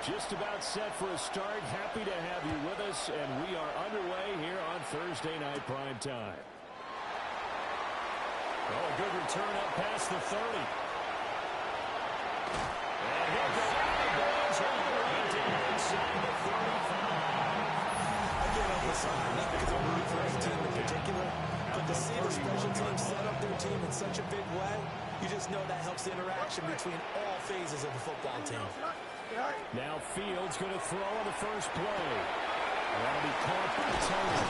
Just about set for a start. Happy to have you with us, and we are underway here on Thursday Night Prime Time. Oh, a good return up past the 30. And he'll go out of bounds all the way to inside the 35. I get on the side, not because I'm rooting for any team in particular, but to see the special team set up their team in such a big way, you just know that helps the interaction between all phases of the football team. Now Fields going to throw on the first play. That'll be caught by Tony.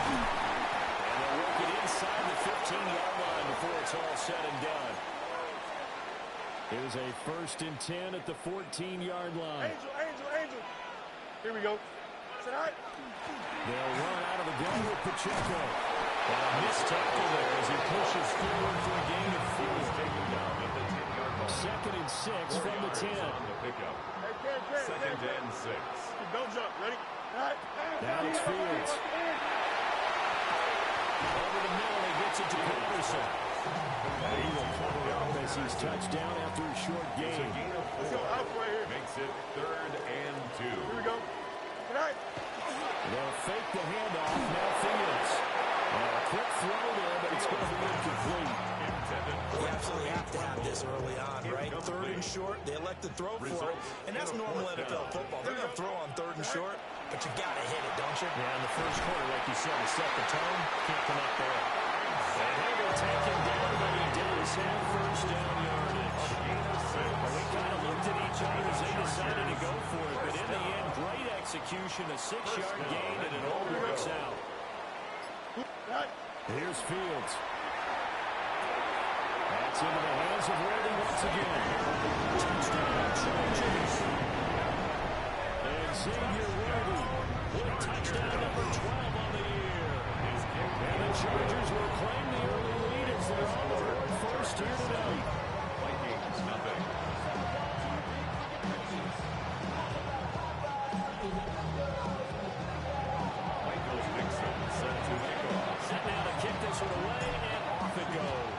And they'll work it inside the 15-yard line before it's all said and done. Here's a 1st and 10 at the 14-yard line. Angel. Here we go. They'll run out of the gun with Pacheco. And a missed tackle there as he pushes forward for a gain of 4. 2nd and 6 from the 10. Second and 6. Don't jump. Ready? Now it's Fields. Over the middle, he gets it to Patterson. And he will cover up as he's touched down after a short gain. Let's go out right here. Makes it 3rd and 2. Here we go. They'll fake the handoff. Now Fields. A quick throw there, but it's going to be incomplete. You absolutely have to have this early on, right? 3rd and short, they elect to throw for it, and that's normal NFL football. They're going to throw on 3rd and short, but you got to hit it, don't you? Yeah, in the first quarter, like you said, to set the tone, can't come up there. And he'll be taken down, but he does have first down yardage. Well, we kind of looked at each other as they decided to go for it, but in the end, great execution, a 6-yard gain, and it all works out. Here's Fields. That's into the hands of Worthy once again. Touchdown, Chargers. And Xavier Worthy with a touchdown number 12 on the year. And the Chargers will claim the early lead as they're on the board first here tonight. Vikings, nothing. Michael Nixon set to kick off. Set now to kick this one away, and off it goes.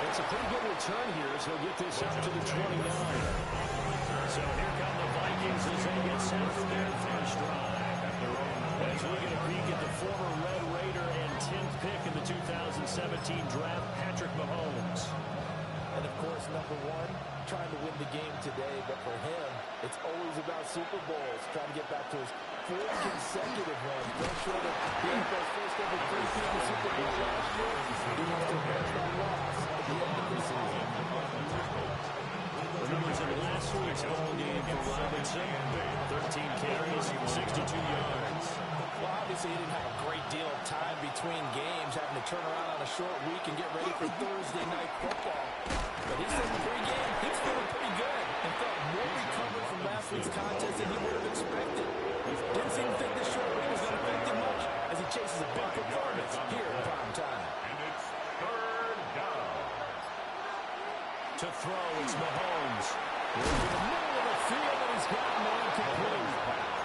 It's a pretty good return here as he'll get this up to the 29. So here come the Vikings as they get set for their first drive. As we get a peek at the former Red Raider and 10th pick in the 2017 draft, Patrick Mahomes. And of course, number one, trying to win the game today, but for him, it's always about Super Bowls, trying to get back to his 4th consecutive run. Don't short of being those first ever 3 in the Super Bowl last year. He wants to avenge that loss at the end of the season. The numbers in last week's ball game for Robinson, 13 carries, 62 yards. Well, obviously, he didn't have a great deal of time between games, having to turn around on a short week and get ready for Thursday night football. But he said pre-game, he's feeling pretty good and felt more recovered from last week's contest than he would have expected. Didn't seem to think this short week was going to affect him much as he chases a big performance here in prime time. And it's 3rd down. To throw, it's Mahomes. He's in the middle of the field, and he's got him incomplete.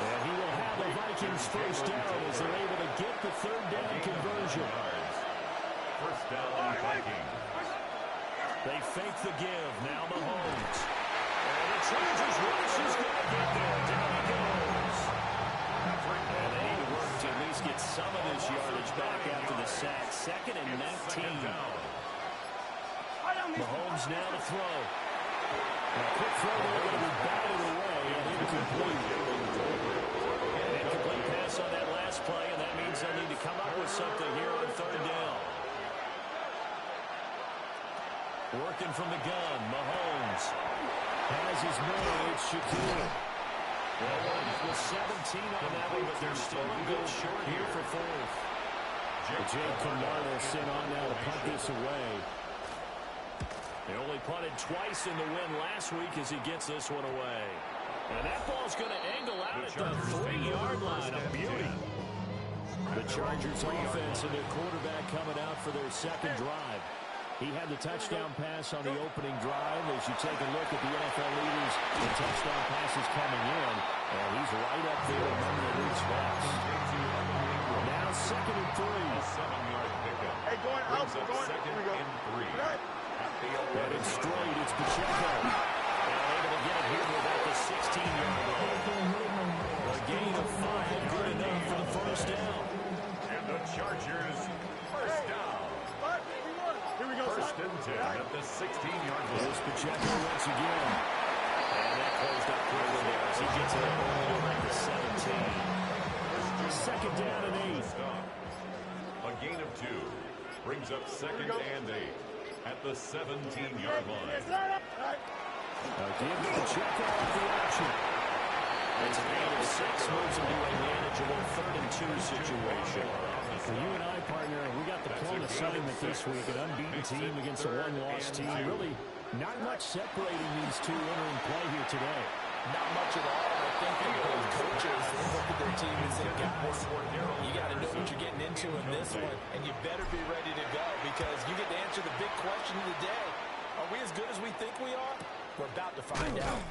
And he will have the Vikings first down as they're able to get the 3rd down conversion. First down, Vikings. They fake the give. Now Mahomes. And the Chargers rush is going to get there. Down he goes. And they need to work to at least get some of this yardage back after the sack. 2nd and 19. Mahomes now to throw. A quick throw there, going to be batted away and incomplete. An incomplete pass on that last play, and that means they'll need to come up with something here on 3rd down. Working from the gun, Mahomes has his man, it's Shaquille. Well, with 17 on that one, but they're still a good short here for 4th. Jake Camarda sent on now to punt this away. They only punted twice in the win last week as he gets this one away. And that ball's going to angle out at the 3-yard line. A beauty. The Chargers offense and their quarterback coming out for their 2nd drive. He had the touchdown pass on the opening drive. As you take a look at the NFL leaders, the touchdown passes coming in, and he's right up there among the lead spots. Now 2nd and 3. A 7-yard pickup. Hey, going out. Second and 3. Headed straight, it's Pacheco. And able to get it here without the 16-yard line. A gain of 5, good enough for the first down. And the Chargers, first down. Here we go. First and 10 at the 16-yard line. There's Pacheco once again. And that closed up quickly there as he gets it all the way to 17. Second down and 8. A gain of 2 brings up second and 8 at the 17-yard line. Give to Pacheco off the option. It's a gain of 6, moves into a manageable 3rd and 2 situation. For you and I, partner, we got the plum assignment this week, an unbeaten team against a one-loss team. Really not much separating these two entering play here today. Not much at all. I think that both coaches look at their team and say, guys, you got to know what you're getting into in this one, and you better be ready to go because you get to answer the big question of the day. Are we as good as we think we are? We're about to find out.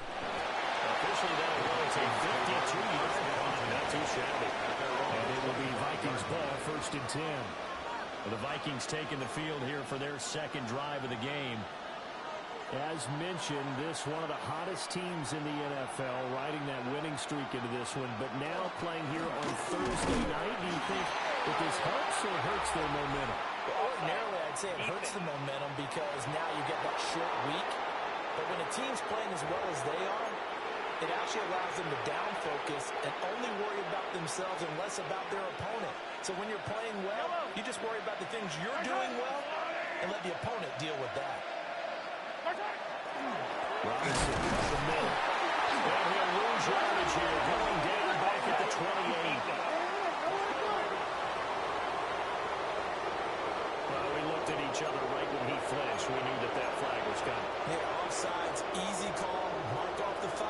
Officially, that was a 52-yard line. Not too shabby. And it will be Vikings ball, 1st and 10. The Vikings taking the field here for their second drive of the game. As mentioned, this one of the hottest teams in the NFL, riding that winning streak into this one, but now playing here on Thursday night. Do you think that this helps or hurts their momentum? Well, ordinarily, I'd say it hurts the momentum because now you get that short week. But when a team's playing as well as they are, it actually allows them to down focus and only worry about themselves and less about their opponent. So when you're playing well, you just worry about the things you're doing well and let the opponent deal with that. Robinson up the middle. And he'll lose yardage here, going down back at the 28. Well, we looked at each other right when he flinched. We knew that that flag was coming. Yeah, offsides, easy call, mark off the 5,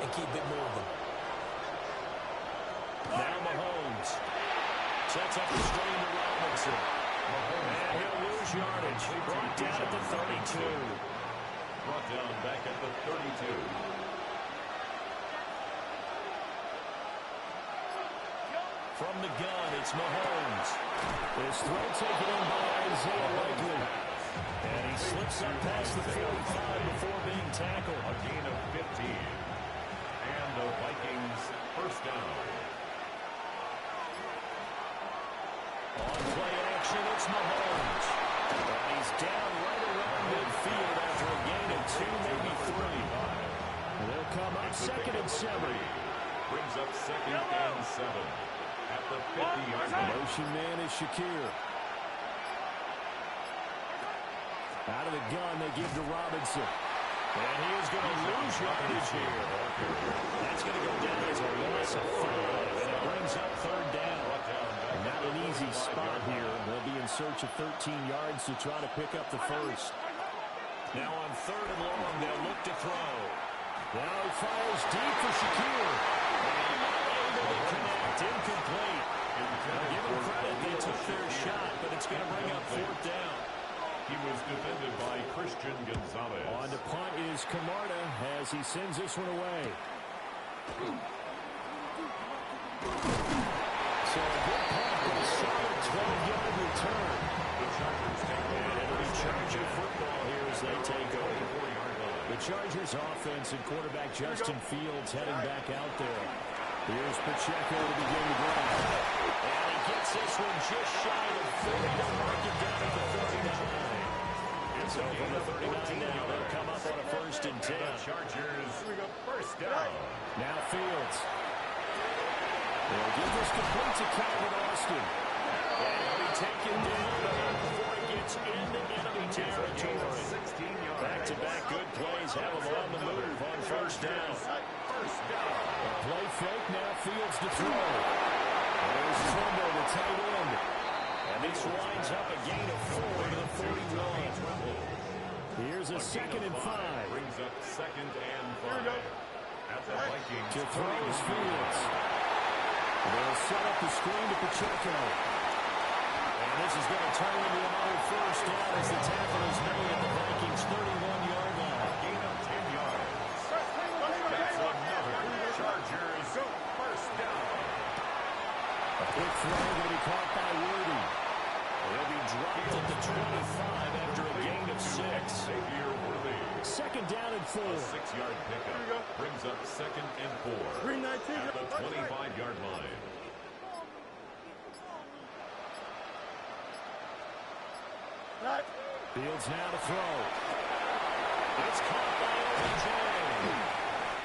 and keep it moving. Now Mahomes sets up the screen to Robinson. And he'll lose yardage. Brought down at the 32. Brought down back at the 32. From the gun, it's Mahomes. His throw taken in by Isaiah Likely. And he slips up past the 45 before being tackled. A gain of 15. And the Vikings first down. On play action, it's Mahomes. And he's down right around midfield after a gain of 2, maybe 3. And they'll come up second and 7. Brings up second and 7 at the 50-yard line. Motion man is Shakir. Out of the gun, they give to Robinson. And he is going to lose yardage here. That's going to go down as a loss of 5. And it brings up 3rd down. Not an easy spot here. They'll be in search of 13 yards to try to pick up the first. Now on 3rd and long, they'll look to throw. Now he fires deep for Shakir. And able to connect, incomplete. Give them credit, they took their shot, but it's going to bring up 4th down. He was defended by Christian Gonzalez. On to punt is Camarda as he sends this one away. So a good punt, but a solid 12-yard return. The Chargers take And over. it'll be Charger football here as they take over. The Chargers offense and quarterback Justin Fields heading back out there. Here's Pacheco to begin the drive. And he gets this one just shy of 40 to mark it down at the 39. So from the 39 now, they'll come up on a 1st and 10. Chargers first down. Now Fields. They'll give this complete to Calvin Austin. And he'll be taken down before it gets into enemy territory. Back-to-back good plays have him on the move on 1st down. A play fake, now Fields to throw. There's Trumbo, the tight end. And this winds up a gain of 4 to the 41. Here's a 2nd and 5. Brings up 2nd and 5. At the Vikings. To throw is Fields. They'll set up the screen to Pacheco. And this is going to turn into another 1st down as the tackle is made at the Vikings' 31-yard line. Gain of 10 yards. That's another Chargers first down. A quick throw going to be caught by Worthy. He'll be dropped at the 25 after a gain of 6. 4. A 6-yard pickup brings up 2nd and 4 at the 25-yard line. Fields now to throw. It's caught by OBJ.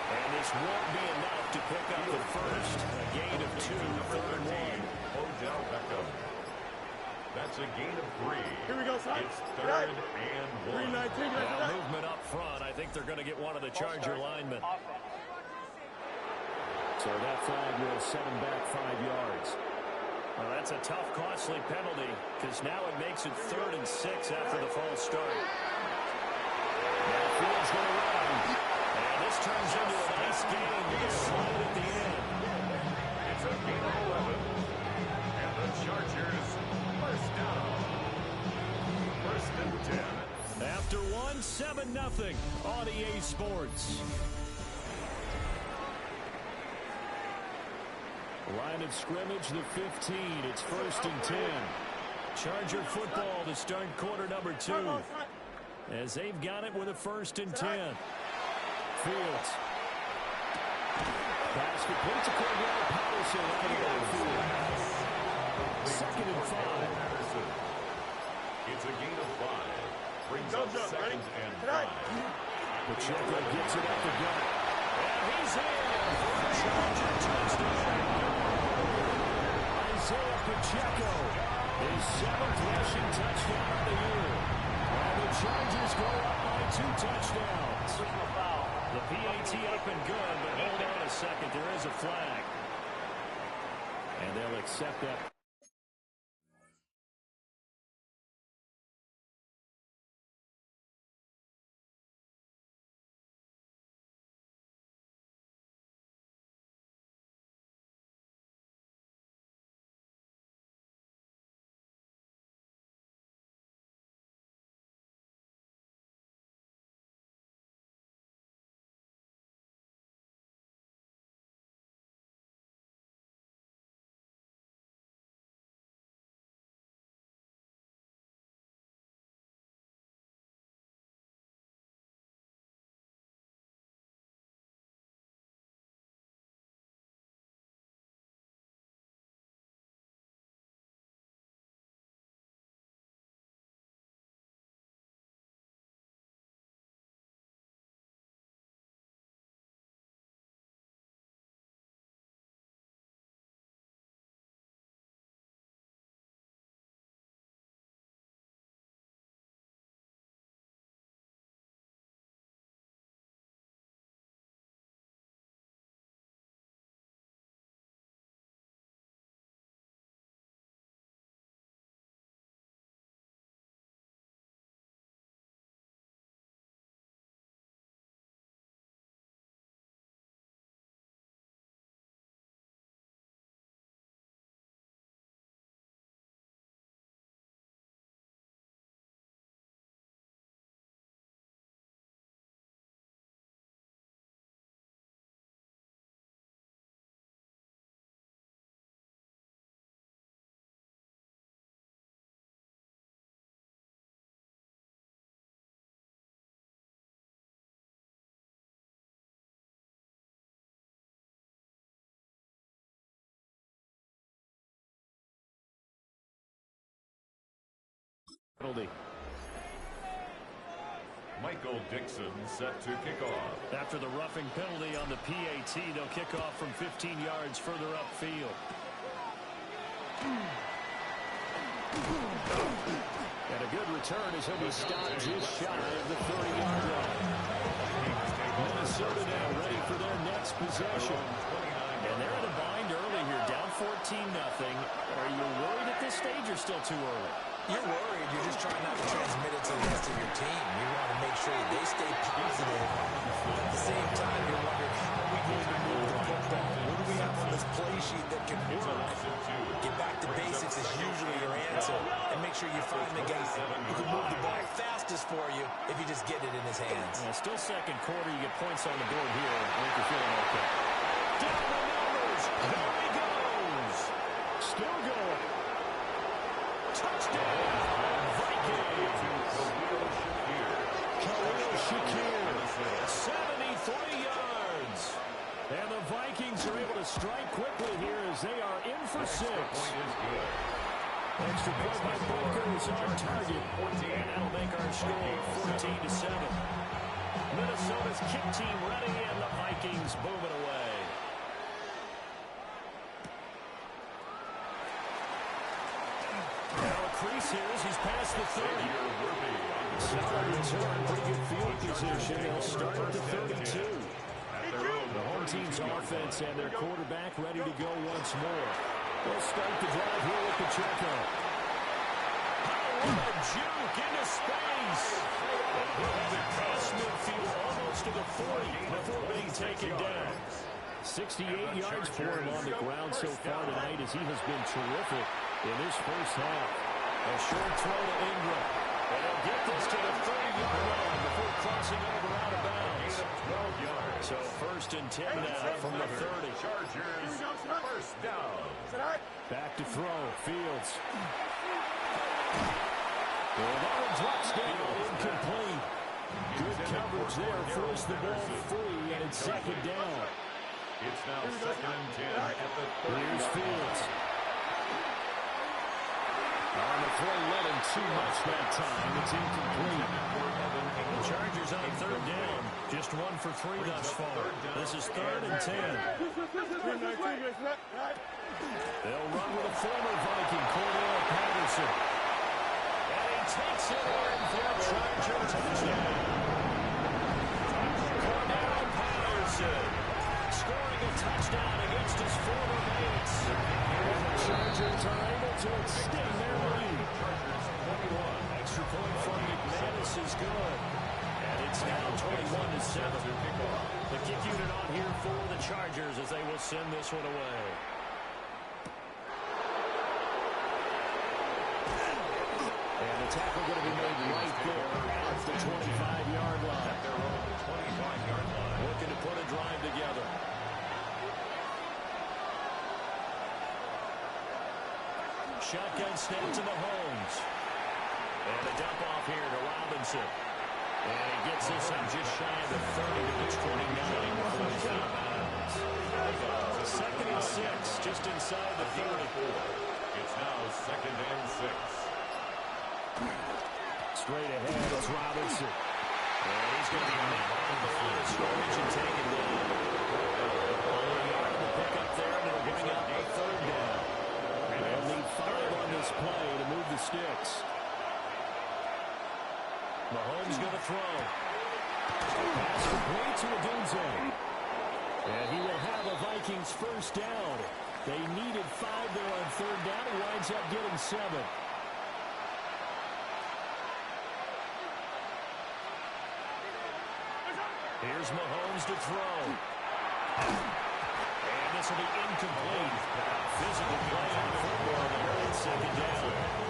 And this won't be enough to pick up the first. A gain of 2, Number 3rd and 1. Odell Beckham. That's a gain of 3. Here we go, son. It's 3rd and 1. 319. Now movement up front. I think they're going to get one of the Charger linemen. So that flag will set him back 5 yards. Well, that's a tough, costly penalty because now it makes it 3rd and 6 after the false start. Now Fields going to run. And this turns into a nice game with a slide at the end. It's a gain of 11. And the Chargers first down. 1st and 10. After 7-0 on EA Sports. Line of scrimmage, the 15. It's 1st and 10. Charger football to start quarter number 2. As they've got it with a 1st and 10. Fields. Pass completes to Cordell Patterson out of the backfield. 2nd and 5. It's a gain of 5. Brings up 2nd and 5. Pacheco gets it up the gut. And he's in for a Charger touchdown. Isaiah Pacheco, his 7th rushing touchdown of the year. And the Chargers go up by 2 touchdowns. The PAT up and good, but hold on a second. There is a flag. And they'll accept that. Penalty. Michael Dixon set to kick off. After the roughing penalty on the PAT, they'll kick off from 15 yards further upfield. And a good return as he'll be stopped just shy of the 30-yard line. Minnesota now ready for their next possession. And they're in a bind early here, down 14-0. Are you worried at this stage or still too early? You're worried. You're just trying not to transmit it to the rest of your team. You want to make sure that they stay positive. At the same time, you're wondering, how are we going to move the football? What do we have on this play sheet that can work? Get back to basics is usually your answer. And make sure you find the guy who can move the ball fastest for you if you just get it in his hands. Yeah, still second quarter. You get points on the board here. I think you're feeling okay. Down the numbers. There he goes. Still going. Touchdown, Vikings! Khalil Shakir. for 6. Point is good. Extra point by Booker is on target. And that'll make our score 14-7. Minnesota's kick team ready, and the Vikings boom it away. Now a crease here as he's past the 30. Solid return, pretty good field position. They'll start at the 32. The home team's offense and their quarterback ready to go once more. They'll start the drive here with Pacheco. Oh, what a juke into space. Past midfield almost to the 40 before being taken down. 68 yards for him on the ground so far tonight as he has been terrific in this first half. A short throw to Ingram. And they'll get this to the 30-yard line before crossing over out of bounds. 12 yards. So first and 10 now from the 30. Chargers, first down. Back to throw. Fields. Well, that one drops down. Incomplete. Good coverage there. Forced the ball free, and it's second down. It's now second and 10 at the 30. Here's Fields. On the throw, let him too much that time. It's incomplete. The Chargers on third down. Just 1 for 3 thus far. This is third and 10. They'll run with a former Viking, Cordell Patterson. And he takes it in for a Charger touchdown. Cordell Patterson scoring a touchdown against his former mates. And the Chargers are able to extend their lead. Extra point from McManus is good. And it's now 21-7. The kick unit on here for the Chargers as they will send this one away. And the tackle going to be made right there at the 25-yard line. Looking to put a drive together. Shotgun snap to Mahomes. And a dump off here to Robinson. And he gets this in just shy of the 30 to the 29 before he's out of bounds. Second and 6, just inside the 30. It's now second and 6. Straight ahead, it's Robinson. And he's going to be met on the line of scrimmage and taken down. Only a yard to pick up there, and it'll bring up a third down. And they'll need 5 on this play to move the sticks. Mahomes going to throw. Pass complete to Odunze. And he will have a Vikings first down. They needed 5 there on third down. He winds up getting 7. Here's Mahomes to throw. And this will be incomplete. Physical play on football there on second down.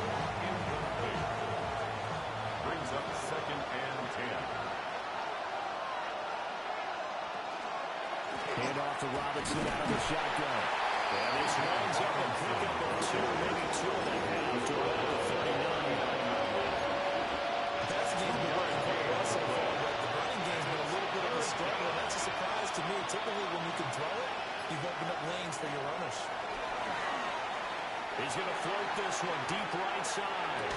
Brings up second and 10. Hand off to Robinson out of the shotgun. And this winds up a pickup of 2, maybe 2 and a half to about the 39. That's a game to run quite well so far, but the running game's been a little bit of a struggle, and that's a surprise to me. Typically, when you can throw it, you've opened up lanes for your runners. He's going to float this one deep right side.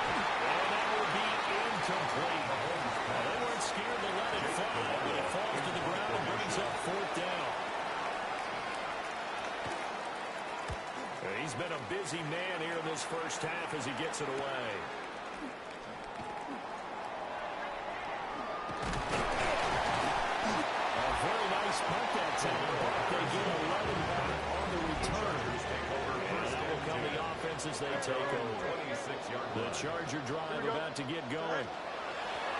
And that will be incomplete. Well, they weren't scared to let it fly, but it falls to the ground and brings up fourth down. He's been a busy man here in this first half as he gets it away. A very nice punt that time. They get 11 back on the return. And that will come the offense as they take over. The Charger drive about to get going.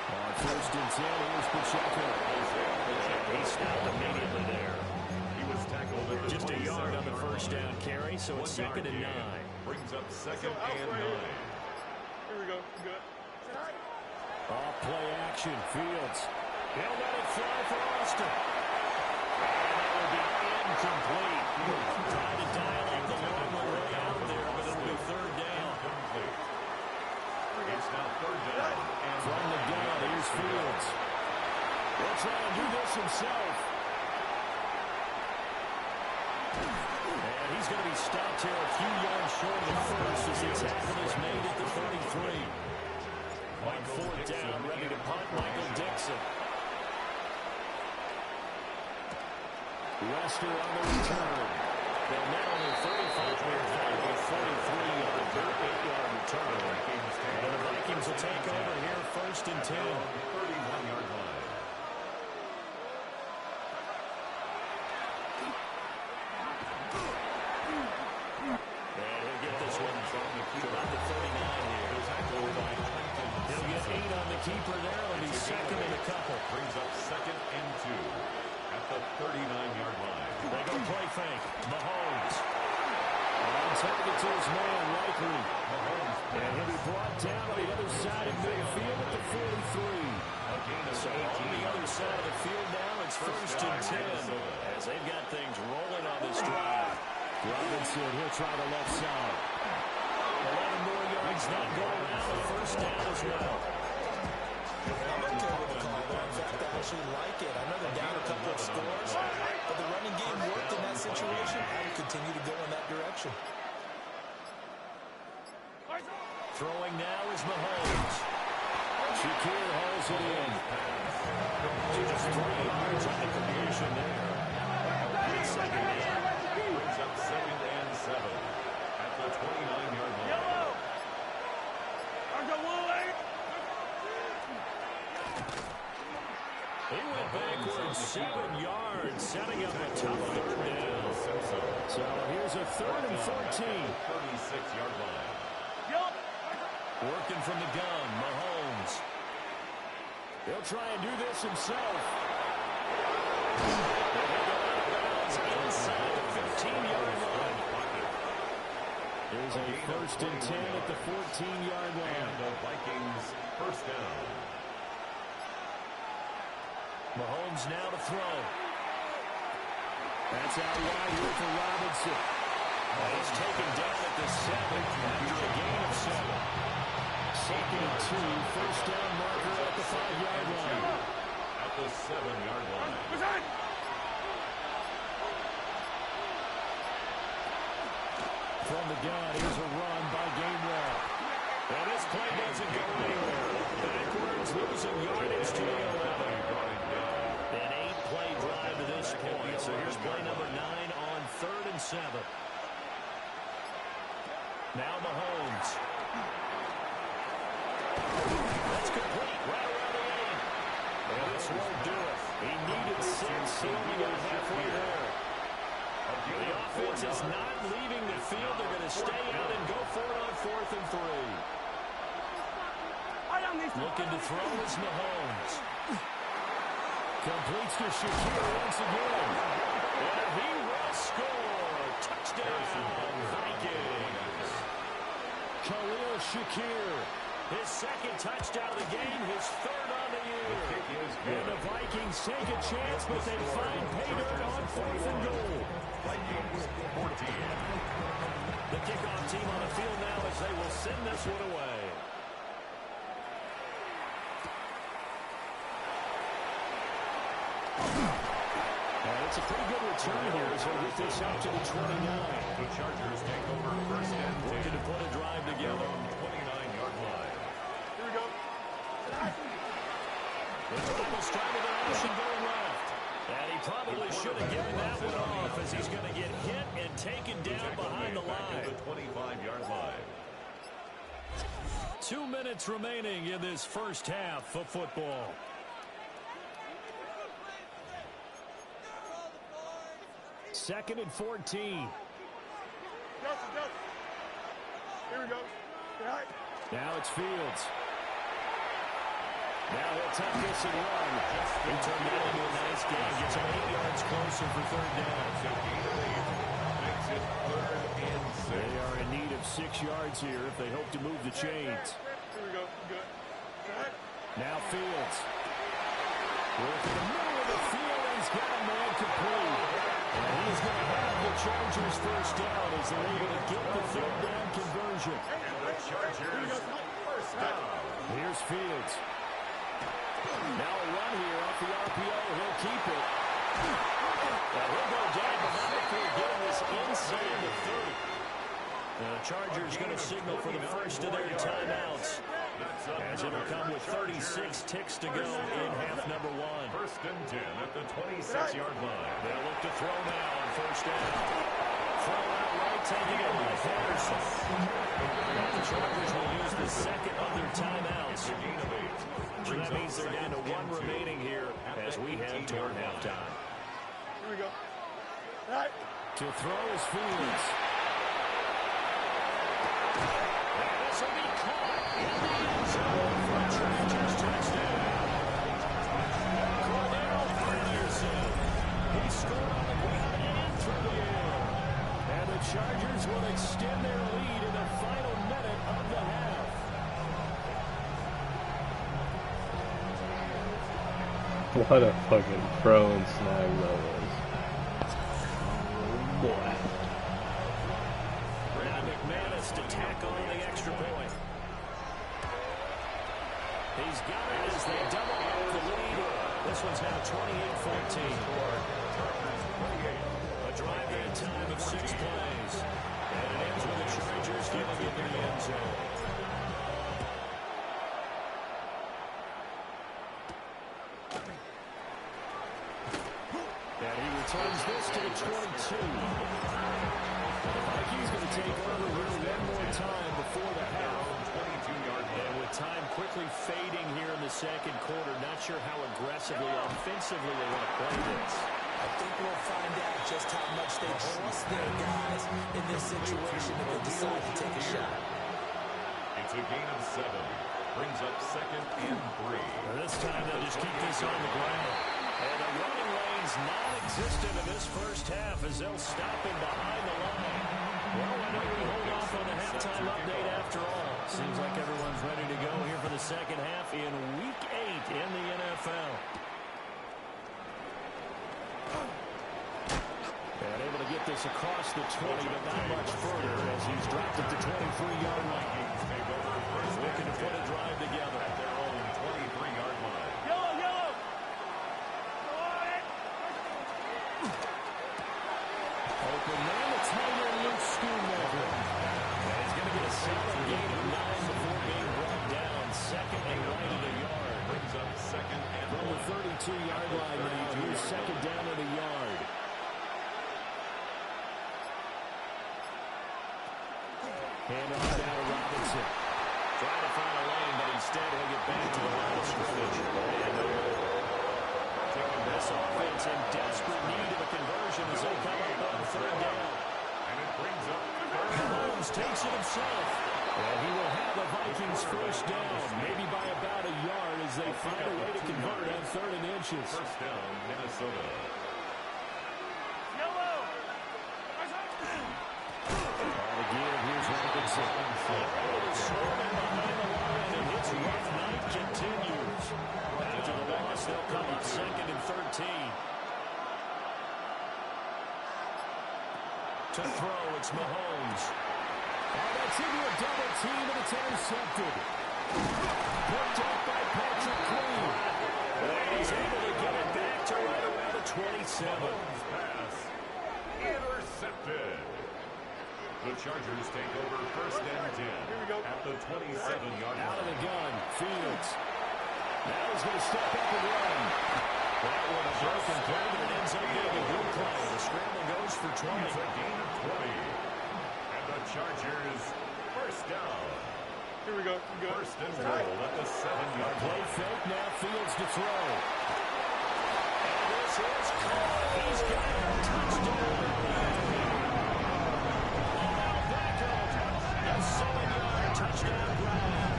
On first and 10, here's Pacheco. He stopped immediately there. Just a yard on the first down carry, so it's second and 9. Brings up second and 9. Here we go. Good. Off play action, Fields. He'll let it fly for Austin. And that will be incomplete. Trying to dial up the long way out there, but it'll be third down. It's now third down. And from the gun, here's Fields. He'll try and do this himself. And he's going to be stopped here a few yards short of the first as the tackle is made at the 33. On fourth down, ready to punt, Michael Dixon. Lester on the return. They'll now only 35-yard field with 43 on their 8-yard return. And the Vikings will take over here first and 10. 31-yard line. And he'll get this one to about the 39 here. He'll get 8 on the keeper there. It'll be second and a couple. Brings up second and 2 at the 39-yard line. They go play fake. Mahomes. On target to his man, Likely. And he'll be brought down on the other side of midfield at the 43. So on the other side of the field now, it's first and 10 as they've got things rolling on this drive. Robinson, he'll try the left side. 11 more yards, not going out. A first down as well. I'm okay with the call there. In fact, I actually like it. I know they're down a couple of scores, but the running game worked in that situation. I would continue to go in that direction. Throwing now is Mahomes. Shakir hauls it in. Just 3 yards on the completion there. Second down. Brings up second and 7 at the 29-yard line. He went backwards 7 yards, setting up a tough third down. So here's a 3rd and 14. 36-yard line. Working from the gun, Mahomes. He'll try and do this himself. Inside the 15-yard line. There's a first and 10 at the 14-yard line. And the Vikings first down. Mahomes now to throw. That's out wide here for Robinson. He's taken down at the 7 after a gain of 7. Second and 2, first down marker at the 5-yard line. At the 7-yard line. From the gun, here's a run by Gainwell. And this play doesn't go anywhere. Backwards, losing yardage to the 11. An 8-play drive to this point. So here's play number 9 on 3rd and 7. Now Mahomes. That's complete right around the 8. And this won't do it. He needed 6. He only got halfway there. The offense is not leaving the field. They're going to stay out and go for it on 4th and 3. Looking to throw is Mahomes. Completes to Shakir once again. And he will score. Touchdown, Vikings. Khalil Shakir. His second touchdown of the game, his 3rd on the year. And the Vikings take a chance, but they find pay dirt on 4th and goal. Vikings 14. The kickoff team on the field now as they will send this one away. And it's a pretty good return here as they get this out to the 29. The Chargers take over first and 10. Looking to put a drive together. On the 29-yard line. Here we go. The drive will start with an option going left. And he probably should have given that one off as he's going to get hit and taken down behind the line. The 25-yard line. 2 minutes remaining in this first half of football. Second and 14. Justin. Here we go. Now it's Fields. Now he'll take this and run. He turned that into a nice game. Gets him 8 yards closer for 3rd down. Makes it 3rd and 6. They are in need of 6 yards here if they hope to move the chains. Here we go. Good. Now Fields. Working the middle of the field, and he's got a man complete. And he's going to have the Chargers first down as they're able to get the 3rd down conversion. And the Chargers first down. Here's Fields. Now a run here off the RPO. He'll keep it. Now he'll go down, but not before getting this inside the Chargers going to signal for the first of their timeouts, as it'll come with 36 ticks to go in half number one. First and 10 at the 26-yard line. They'll look to throw now on first down. Throw out right, taking it by Patterson. The Chargers will use the second of their timeouts. So that means they're down to one remaining here as we head toward halftime. Here we go. All right. To throw is Fields. And this will be caught in the end zone for a Chargers touchdown. Cordero Patterson. He scored on the ground and through the air. And the Chargers will extend their lead in the final minute of the half. What a fucking throw and snag that was. Boy. Brad McManus to tack on the extra point. He's got it as they double up the lead. This one's now 28-14. A drive at a time of 6 plays. And it ends with the Chargers getting into the end zone. And he returns this to the 22. The Vikings going to take over here one more time before the half. 22-yard line. And with time quickly fading here in the second quarter, not sure how aggressively, offensively they want to play this. I think we'll find out just how much they trust their guys in this situation if they decide to take a shot. It's a gain of 7. Brings up second and 3. This time they'll just keep this on the ground. And the running lane's non-existent in this first half as they'll stop him behind the line. Well, why don't we hold off on the halftime update after all? Seems like everyone's ready to go here for the second half in Week 8 in the NFL. And able to get this across the 20, but not much further as he's dropped at the 23-yard line. Looking to put a drive together at their own 23-yard line. Yellow, yellow. Open man, the tight end Luke Schoonmaker. And he's going to get a solid gain of 9 before being brought down. Second and right at a yard. Brings up second and From the 32-yard line now, here's second down at a yard. Hand off down to Robinson. Trying to find a lane, but instead he'll get back to the line of scrimmage. And taking this offense in desperate need of a conversion as they come up on third down. And it brings up Mahomes takes it himself. And he will have the Vikings first down, maybe by about a yard as they find a way to convert on 3rd and inches. first down, Minnesota. Yellow. Again, here's Robinson. Swarming behind the line, and his rough night continues. After the loss, they'll come up second and 13. To throw, it's Mahomes. Oh, that's into a double team, and it's intercepted. Picked up by Patrick Queen. And he's able to get it back to right around the 27. Pass intercepted. The Chargers take over first and 10 at the 27-yard line. Out of the gun, Fields. Now he's going to step up and run. That one a broken play, but it ends up being a good play. The scramble goes for 20. It's a gain of 20. And the Chargers first down. Here we go. First and goal at the 7-yard Play line. fake, now Fields to throw. And this is caught. He's got a touchdown. A 7-yard touchdown grab.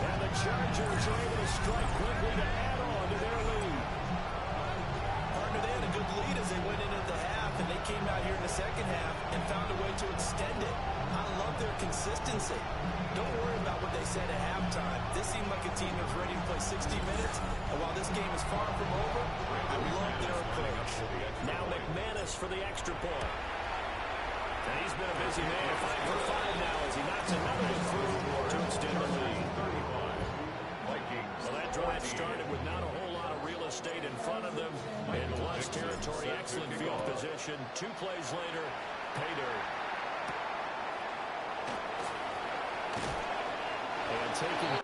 And the Chargers are able to strike quickly to add on to their lead. Partner, they had a good lead as they went into the half, and they came out here in the second half and found a way to extend it. I love their consistency. Don't worry about what they said at halftime. This seemed like a team that was ready to play 60 minutes, and while this game is far from over, I love their approach. Now McManus for the extra point. And he's been a busy man. 5 for 5 now as he knocks another one through to extend the lead. Well, that drive started with not a whole lot of real estate in front of them. In Lutz territory, excellent field position. 2 plays later, pay dirt. taking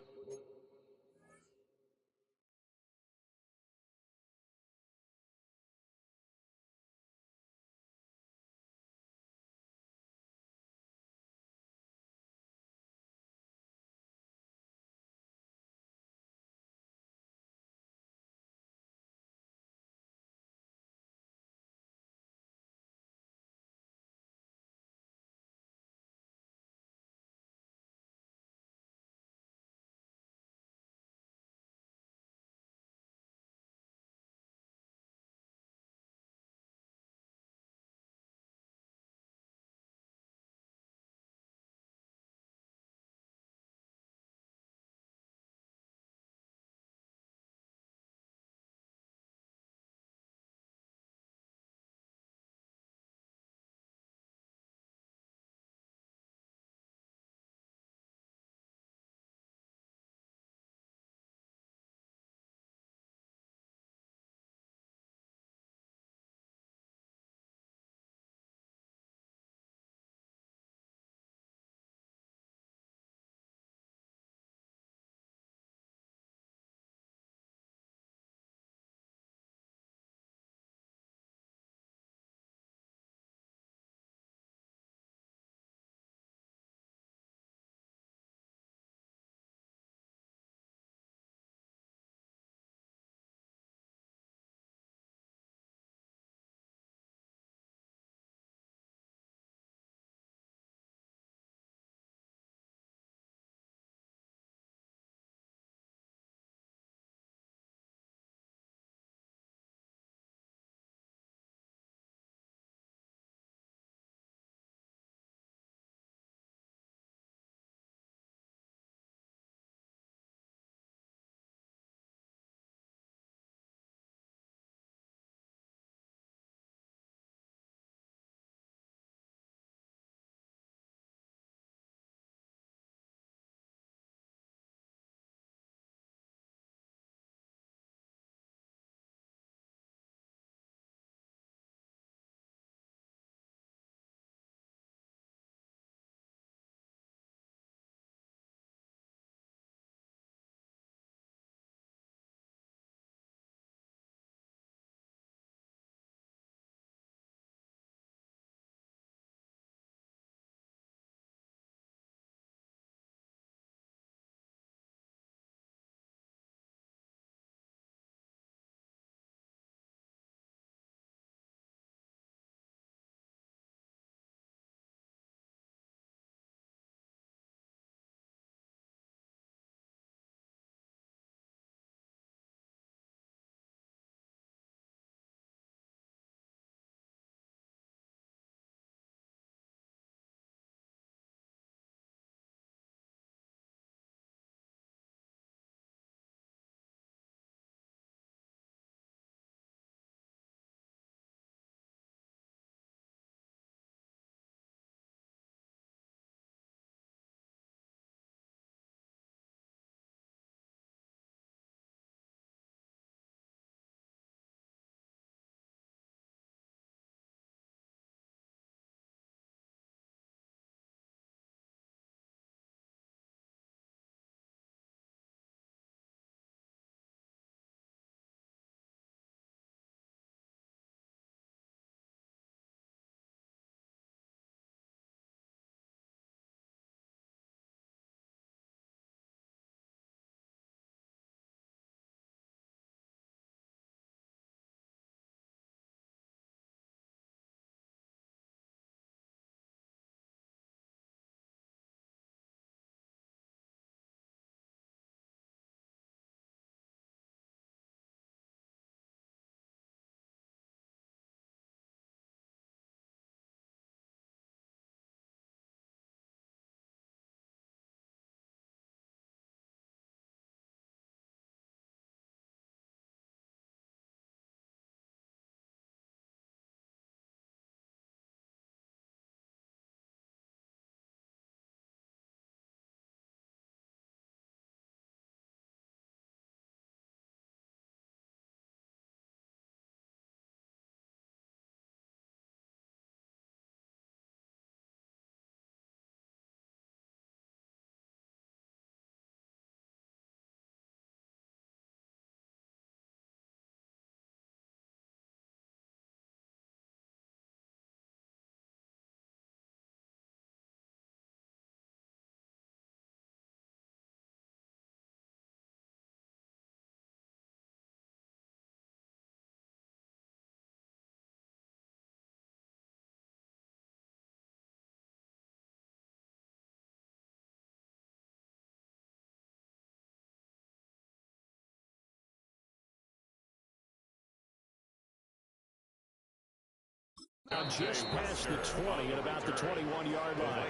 Now just past the 20 at about the 21-yard line.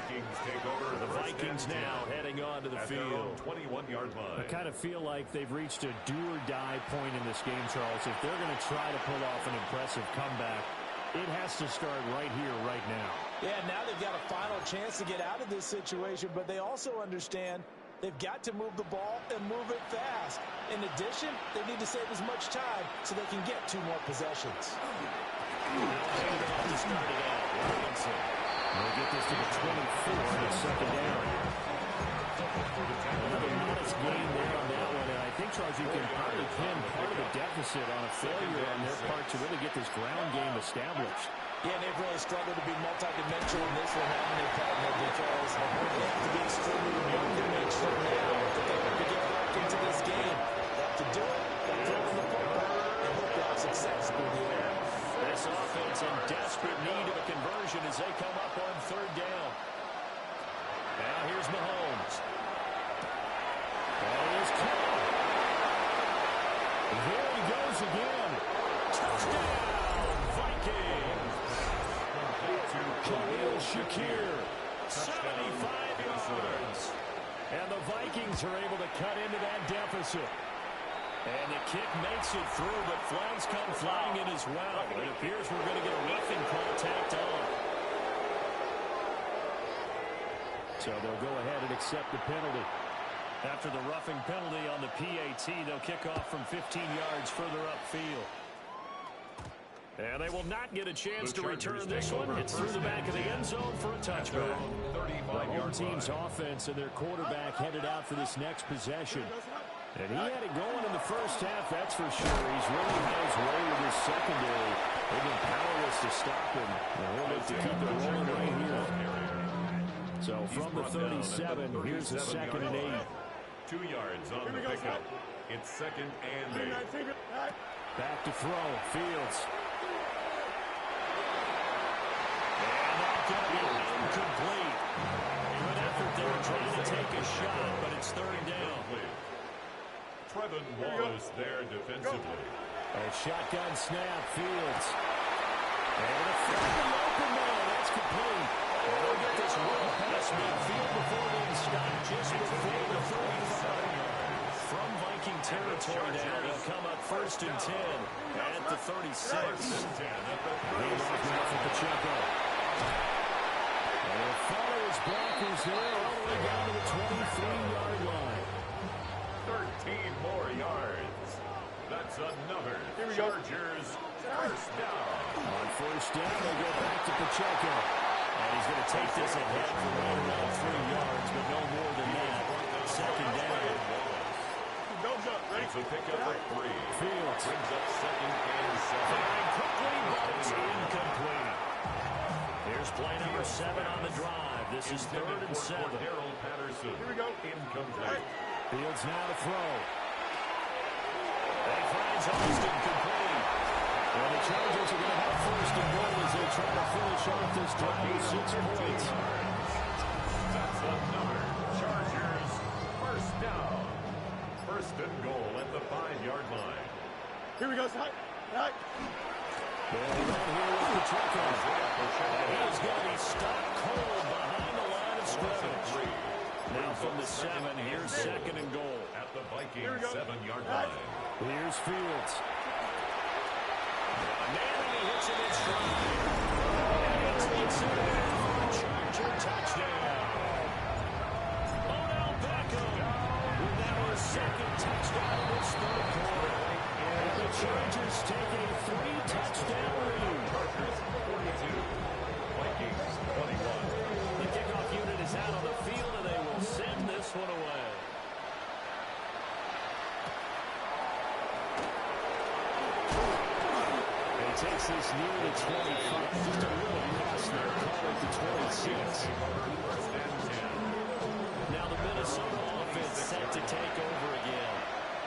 The Vikings now heading onto the field. 21-yard line. I kind of feel like they've reached a do-or-die point in this game, Charles. If they're going to try to pull off an impressive comeback, it has to start right here, right now. Yeah, now they've got a final chance to get out of this situation, but they also understand they've got to move the ball and move it fast. In addition, they need to save as much time so they can get 2 more possessions. To start it out, Robinson. They'll get this to the 24, and it's second down. Another modest gain there on that one, and I think, Charles, you can probably pin part of the deficit on a failure on their part to really get this ground game established. Yeah, and they've really struggled to be multidimensional in this one, haven't they, partner, because they have to be extremely one-dimensional now if they hope to get back into this game. They have to do it by throwing the football and hope to have success through the air. This offense in desperate need of a conversion as they come up on third down. Now here's Mahomes. That is caught. There he goes again. Touchdown, Vikings. Khalil Shakir, 75 yards. And the Vikings are able to cut into that deficit. And the kick makes it through, but flags come flying in as well. It appears we're going to get a roughing call tacked on. So they'll go ahead and accept the penalty. After the roughing penalty on the PAT, they'll kick off from 15 yards further upfield. And they will not get a chance to return this one. It's through the back of the end zone for a touchback. The home team's offense and their quarterback headed out for this next possession. And he had it going in the first half, that's for sure. He's really had his way with his secondary. They've been powerless to stop him. And he'll look to keep it rolling right here. So from the 37, here's a 2nd and 8. 2 yards on the pickup. It's 2nd and 8. Back to throw, Fields. And that's going to be incomplete. Good effort there trying to take a shot, but it's 3rd down. Trevin Wallace there defensively. A shotgun snap, Fields. Able to find the open man. That's complete. And they'll get this well past midfield before they stop just before the 35. From Viking territory now, they'll come up 1st and 10 at the 36. Handoff now for Pacheco. And they'll follow his blockers there all the way down to the 23-yard line. 13 more yards. That's another Chargers first down. On 1st down, they go back to Pacheco. And he's going to take this ahead for right around 3 yards, but no more than that. 2nd down. It's a pickup of 3. Fields brings up 2nd and 7. firing quickly, but it's incomplete. Here's play number 7 on the drive. This is 3rd and 7. Harold Patterson. Here we go. Incomplete. Fields now to throw. That finds Austin complete. And the Chargers are going to have 1st and goal as they try to finish off this drive with 6 points. That's another Chargers first down. 1st and goal at the 5-yard line. Here we go, Side. Bailing on here with Pacheco. And he's going to be stuck cold behind the line of scrimmage. Now from the 7, here's 2nd and goal. At the Vikings 7-yard line. Here's Fields. Manning, he hits it in stride. And he takes it in for a Charger touchdown. Odell Beckham with now his 2nd touchdown in this 3rd quarter. And the Chargers take a 3-touchdown lead. Chargers 42. Vikings 21. The kickoff unit is out on the field, and they will send this one away. Takes this near the 25. Just a little past there. Call it the 26. Now the Minnesota offense set to take over again.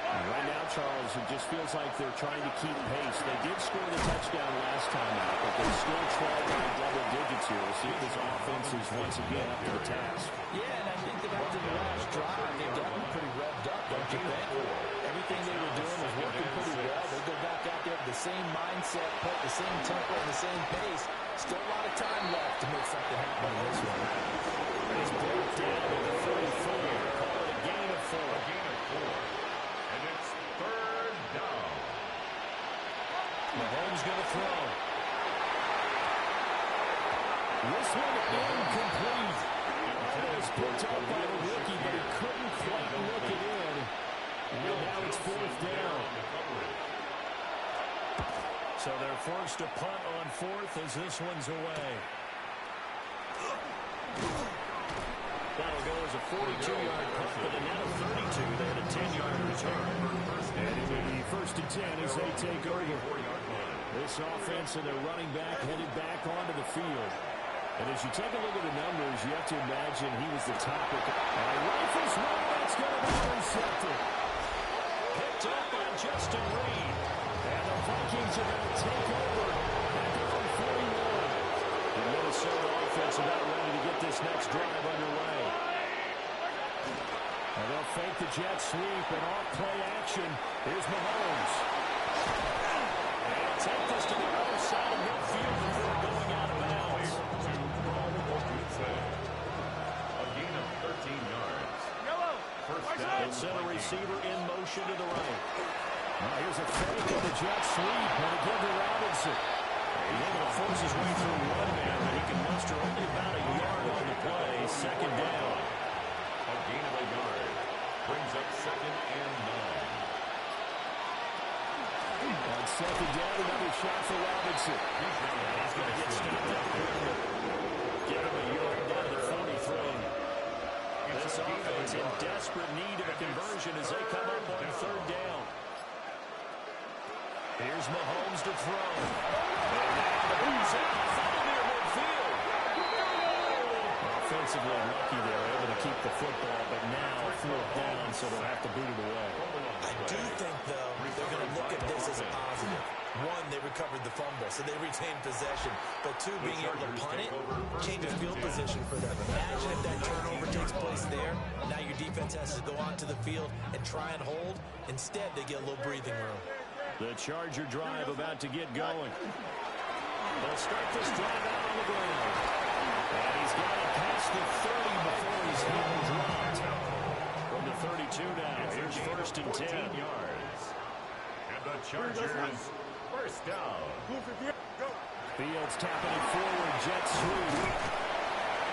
And right now, Charles, it just feels like they're trying to keep pace. They did score the touchdown last time out, but they're still trailing by double digits here. We'll see if this offense is once again up to the task. Yeah, and I think that after the last drive, they've gotten pretty revved up, don't you think? Everything they were doing was working pretty well. They go back out there with the same mindset, put the same tempo, and the same pace. Still a lot of time left to make something happen in this one. He's brought down to the 34. Call it a gain of 4. A gain of 4. And it's third down. Mahomes going to throw. This one incomplete. It was picked up by the rookie, but he couldn't quite look it in. And now it's fourth down. So they're forced to punt on fourth as this one's away. That'll go as a 42-yard punt, but now 32. They had a 10-yard return. And it will be first and 10 as they take over. This offense and their running back headed back onto the field. And as you take a look at the numbers, you have to imagine he was the topic. And rifles one, that's going to be intercepted. Picked up by Justin Reed. And the Vikings are going to take over at number 41. The Minnesota offense about ready to get this next drive underway. And they'll fake the jet sweep and off-play action. Here's Mahomes. And take this to the other side of midfield before going out of bounds. A gain of 13 yards. First down. They'll send a receiver in motion to the right. Now here's a fake of the jet sweep, and again to Robinson. He's able to force his way through one man, but he can muster only about a yard on the play. Second down. A gain of a yard. Brings up second and 9. On second down, another shot for Robinson. He's going to get stopped up quickly. Get him a yard down to the 43. This offense in desperate need of a conversion as they come up on third down. Here's Mahomes to throw. And now the ball's out. Foul near midfield. Offensively lucky they're able to keep the football, but now fourth down, so they'll have to boot it away. I do think, though, they're going to look at this as a positive. One, they recovered the fumble, so they retained possession. But two, being able to punt it changes field position for them. Imagine if that turnover takes place there. Now your defense has to go out to the field and try and hold. Instead, they get a little breathing room. The Charger drive about to get going. They'll start this drive out on the ground. And he's got it past the 30 before he's hit and dropped. From the 32 now, here's first and 10 yards. And the Chargers first down. Fields tapping it forward, jet sweep.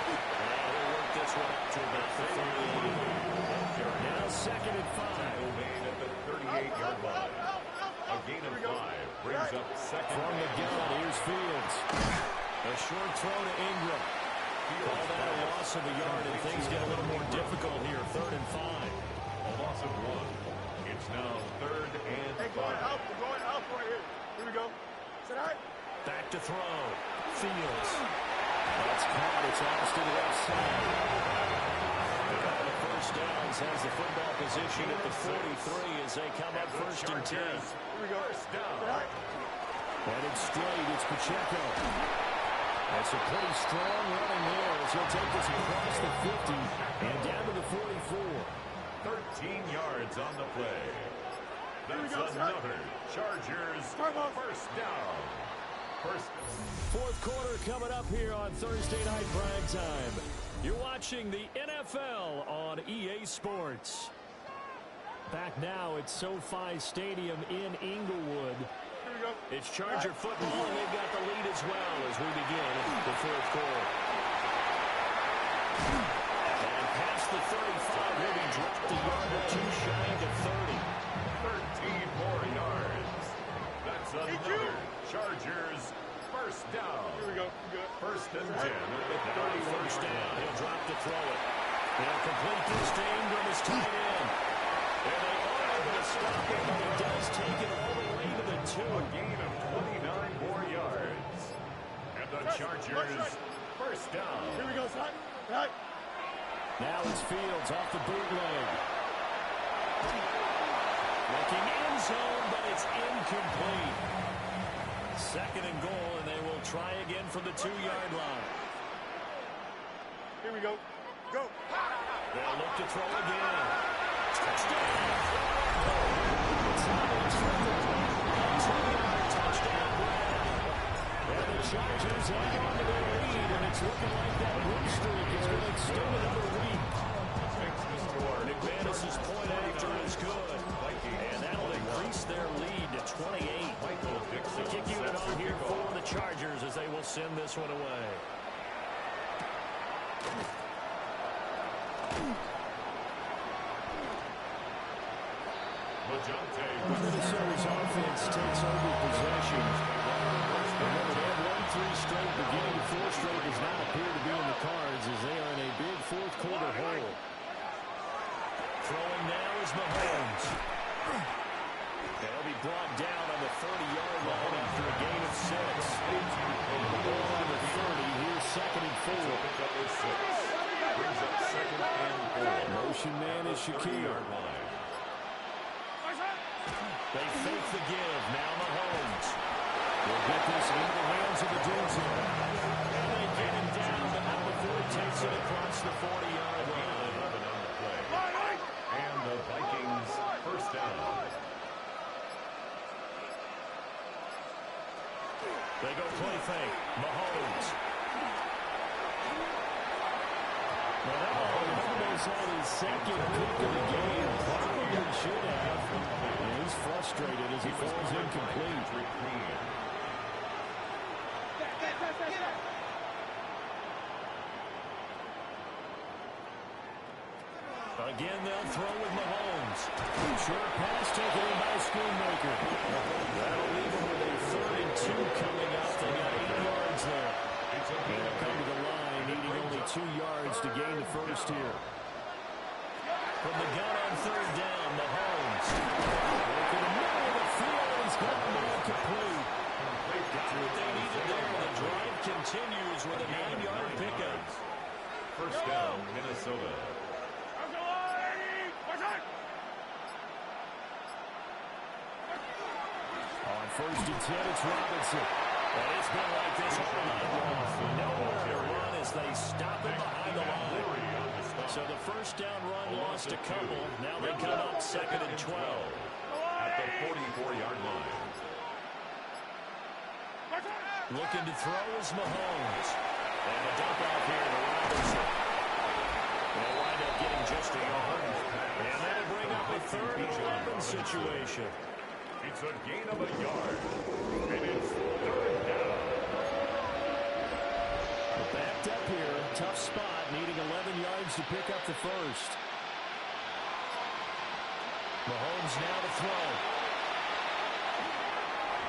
And he'll work this one up to about the 38. Now second and 5. Made at the 38-yard line. A gain of 5 brings up second. From the gun, here's Fields. A short throw to Ingram. All that a loss of a yard, and things get a little more difficult here. Third and 5. A loss of 1. It's now third and 5. We're going out right here. Here we go. Sit high. Back to throw. Fields. That's caught. It's Austin left side. A couple of first downs has the football position at the 43 as they come up first and 10. Here we go. First down. Headed straight, it's Pacheco. That's a pretty strong running there as he'll take this across the 50 and down to the 44. 13 yards on the play. That's another Chargers first down. Fourth quarter coming up here on Thursday Night Prime Time. You're watching the NFL on EA Sports. Back now at SoFi Stadium in Inglewood. It's Charger football, and they've got the lead as well as we begin the fourth quarter. And past the 35, maybe dropped a yard or two shy of 30. 13 more yards. That's another Chargers first down. Here we go. First and 10 at the 31st down. He'll drop to throw it. They'll complete this to Ingram as tight end. And they are able to stop it, but he does take it all the way to the 2. A gain of 29 more yards. And the Chargers first down. Here we go, son. Right. Now it's Fields off the bootleg. Looking end zone, but it's incomplete. Second and goal, and they will try again from the 2-yard line. Here we go. Go. They'll look to throw again. Touchdown. It's not a 2-yard touchdown grab. And the Chargers hang on to their lead, and it's looking like that win streak is going to extend another week. McManus's point after is good, and that'll increase their lead to 28. The kick unit on here for the Chargers as they will send this one away. Minnesota's offense takes over possession. Remember, they have won 3 straight, beginning 4 straight does not appear to be in the cards as they are in a big fourth quarter hole. Throwing now is Mahomes. They'll be brought down on the 30-yard line after a gain of 6. The ball on the 30, here's 2nd and 4. Brings up 2nd and 4. Motion man is Shaquille. They fake the give. Now Mahomes will get this into the hands of the Denzel. And they get him down, but not before he takes it across the 40-yard line. 11 on the play. And the Vikings first down. They go play fake. Mahomes. Mahomes had his 2nd pick of the game. Probably should have. And he's frustrated as he falls incomplete. Again, they'll throw with Mahomes. Short pass taken in by Schoonmaker. That'll leave him with a 3rd and 2 coming up. They got 8 yards there. And they'll come to the line, needing only 2 yards to gain the first here. From the gun on 3rd down, Mahomes. Look in the middle of the field. He's got the ball complete. Got what they needed there. The drive continues with a 9-yard pickup. First down, Minnesota. On 1st and 10, it's Robinson. And it's been like this all night long. Nowhere to run as they stop it behind the line. So the first down run lost a couple. Now they come up 2nd and 12. At the 44-yard line. Looking to throw is Mahomes. And a dump out here to Robinson. They'll wind up getting just a yard. And that'll bring up a 3rd and 11 situation. It's a gain of a yard. And it's 3rd down. Backed up here. Tough spot. Needing 11 yards to pick up the first. Mahomes now to throw.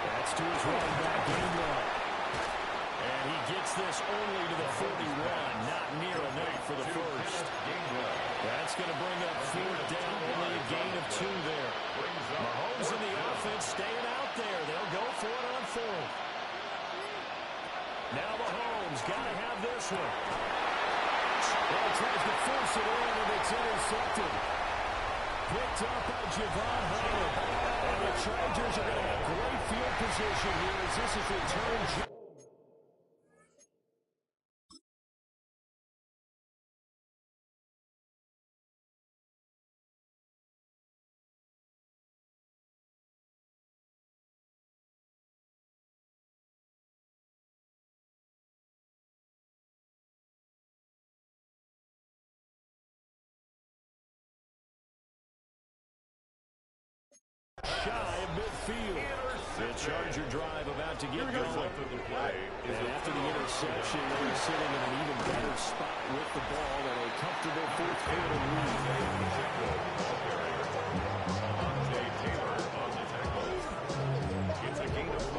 That's to his running back, Gainwell. And he gets this only to the 41. Not near enough for the first. That's going to bring up 4th down. Only a gain of 2 there. Mahomes and the offense staying out there. They'll go for it on 4th. Now Mahomes got to have this one. Well, tries to force it in, and it's intercepted. Picked up by Javon Holland. And the Chargers are going to have great field position here as this is returned. Shy of midfield. The Charger drive about to get going. And after the interception, they're sitting in an even better spot with the ball and a comfortable 4th quarter lead. It's a gain of 5.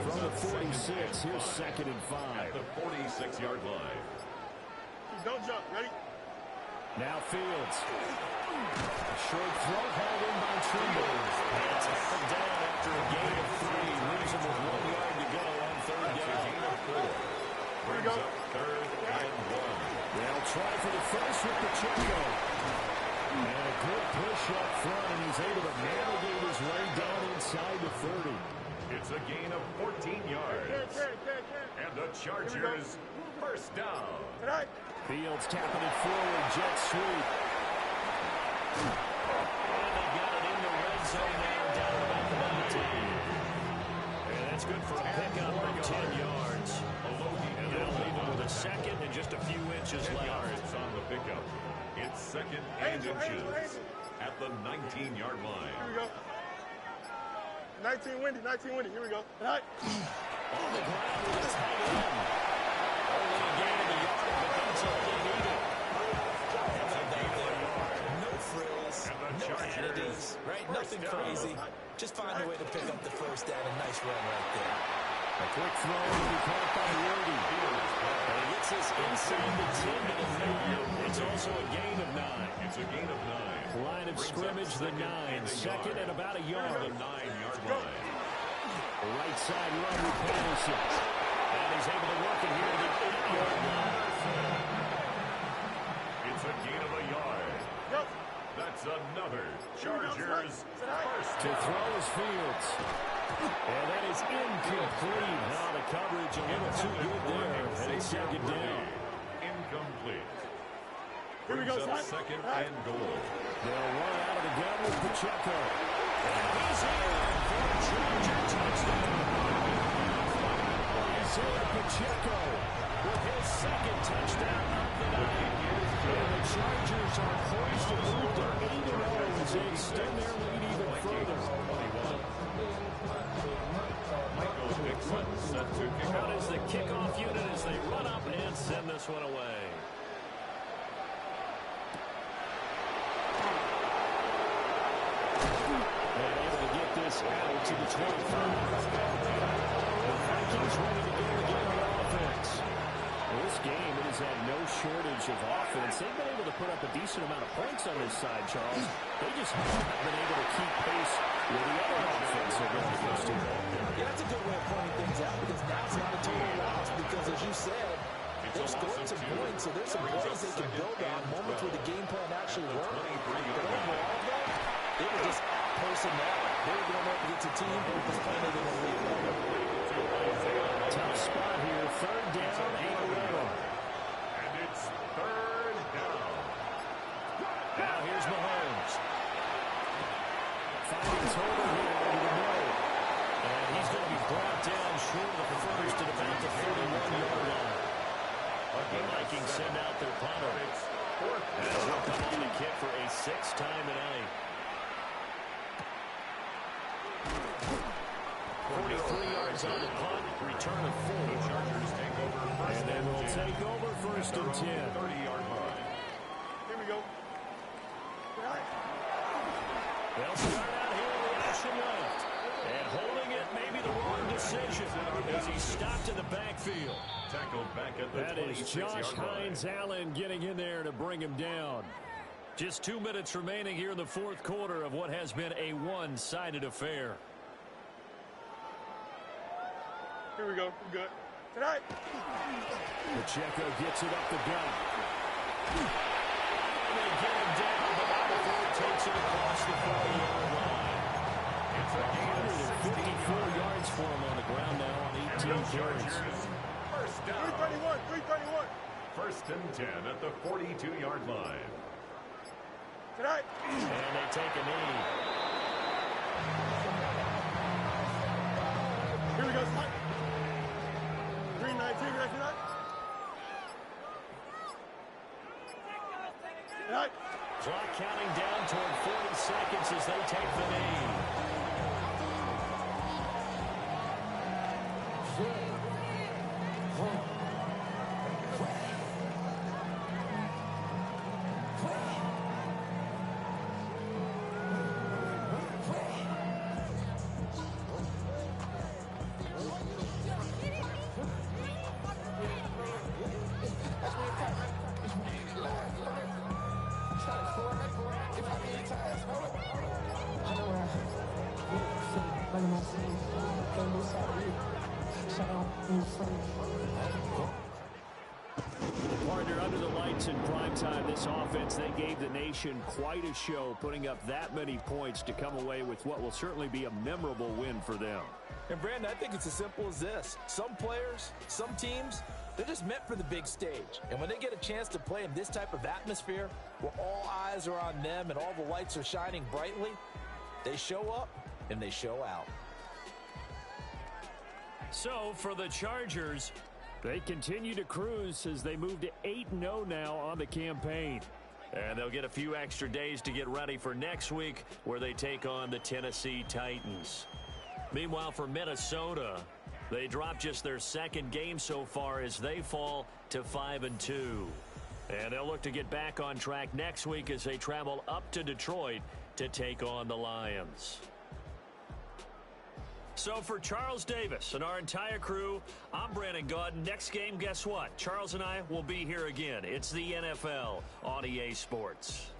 From the 46, here's 2nd and 5. At the 46-yard line. Don't jump. Ready? Now Fields. A short throw hauled in by Trimble. And tackled down after a gain of 3. Leaves him with 1 yard to go on 3rd down. Gain of 4. Brings up 3rd and 1. They'll try for the first with Pacheco. And a good push up front, and he's able to navigate his way down inside the 30. It's a gain of 14 yards. And the Chargers first down. Fields tapping it forward, jet sweep. And they got it in the red zone now, down about the 19. And that's good for a pickup. 10 yards. And they'll leave him with a second and just a few inches 10 left. yards on the pickup. It's second and inches at the 19-yard line. Here we go. 19 windy, 19 windy. Here we go. All right. On the ground with his head in. Only a gain of a yard, but that's all they needed. No frills, no oddities, right? Nothing crazy. Just find a way to pick up the first down. A nice run right there. A quick throw to be caught by Worthy. And he gets this inside the 10 to the 30. It's also a gain of 9. It's a gain of 9. Line of scrimmage, the 9. Second and about a yard. The 9-yard line. Right side run with Patterson. And he's able to work it here to the 8-yard line. It's a gain of a yard. Yep. That's another Chargers first To down. throw is Fields. And that is incomplete. Now the coverage a little too good there. And it's second down. Incomplete. Here we go, Brings up son. second and goal. They'll run out of the gun with Pacheco. And he's in for a Charger touchdown. Isaiah Pacheco with his second touchdown of the night. And the Chargers are poised to move to 8-0 as they extend their lead even further. Michael Dixon set to kick Out off. is the kickoff unit as they run up and send this one away. And able to get this out to the 25. The Vikings ready to go again on offense. This game has had no shortage of offense. They've been able to put up a decent amount of points on this side, Charles. They just haven't been able to keep pace with the other offense they're going against here. Yeah, that's a good way of pointing things out because now it's not a total loss because, as you said, they've scored some points, so there's some plays they can build on, moments where the game plan actually worked. But overall, though, it was just personnel. They were going up against a team who was playing at an elite level. Tough spot here. Third down, 8-11. And it's third down. Now here's Mahomes. Finding total here over the middle. And he's going to be brought down short of the first at about the 31-yard line. The Vikings send out their punter. And will come on the kick for a sixth time tonight. 43 yards on the punt. Return of 4. The Chargers take over first And then we'll take over first and 10. 30-yard line. Here we go. All right. They'll start out here with action left. And holding it may be the wrong decision as he's stopped in the backfield. Tackled back at the That is 26-yard Josh line. Hines Allen getting in there to bring him down. Just 2 minutes remaining here in the fourth quarter of what has been a one-sided affair. Here we go. We're good. Tonight. Pacheco gets it up the gut. And they get him down, but not before he takes it across the 40-yard line. It's a gain of 154 yards for him on the ground now on 18 carries. Chargers first down. 331. First and 10 at the 42-yard line. Tonight. And they take a knee. Here we go. Tonight. 319. Tonight. Tonight. Clock counting down toward 40 seconds as they take the knee. Partner, under the lights in primetime, this offense, they gave the nation quite a show, putting up that many points to come away with what will certainly be a memorable win for them. And, Brandon, I think it's as simple as this. Some players, some teams, they're just meant for the big stage. And when they get a chance to play in this type of atmosphere, where all eyes are on them and all the lights are shining brightly, they show up and they show out. So for the Chargers, they continue to cruise as they move to 8-0 now on the campaign. And they'll get a few extra days to get ready for next week where they take on the Tennessee Titans. Meanwhile, for Minnesota, they dropped just their second game so far as they fall to 5-2. And they'll look to get back on track next week as they travel up to Detroit to take on the Lions. So for Charles Davis and our entire crew, I'm Brandon Gaudin. Next game, guess what? Charles and I will be here again. It's the NFL on EA Sports.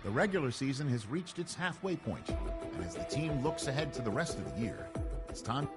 The regular season has reached its halfway point, and as the team looks ahead to the rest of the year, it's time